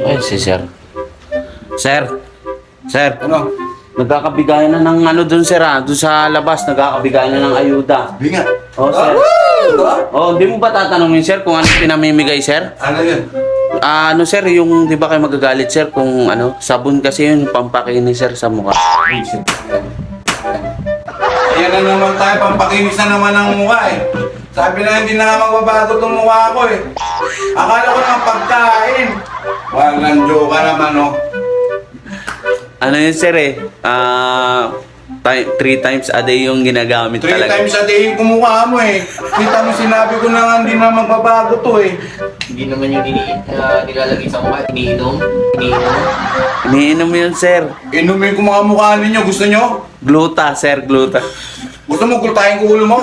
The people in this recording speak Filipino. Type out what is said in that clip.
Ay, si sir. Sir. Sir. Ano? Nagkakabigayan na ng ano dun sir ah. Dun sa labas, nagkakabigayan na ng ayuda. Binga. Oh, sir. Oh, di mo ba tatanungin sir kung ano pinamimigay sir? Ano yun? Ano sir, yung di ba kayo magagalit sir kung ano, sabon kasi yun, pampakinis sir sa mukha. Ayan na naman tayo, pampakinis na naman ang mukha eh. Sabi na hindi na nga magbabago itong mukha ko eh. Akala ko ng pagkain. Walang joke ka naman oh. Ano yun sir eh, 3 times a day yung ginagamit 3 talaga. times a day yung kumukha mo eh. Kita mo sinabi ko na nga hindi na magbabago to eh. Hindi naman yung nilalagay sa mukha. Iniinom. Iniinom yun sir. Inumin ko mga mukha ninyo. Gusto nyo? Gluta sir, gluta. Gusto mo kultahin ko ulo mo?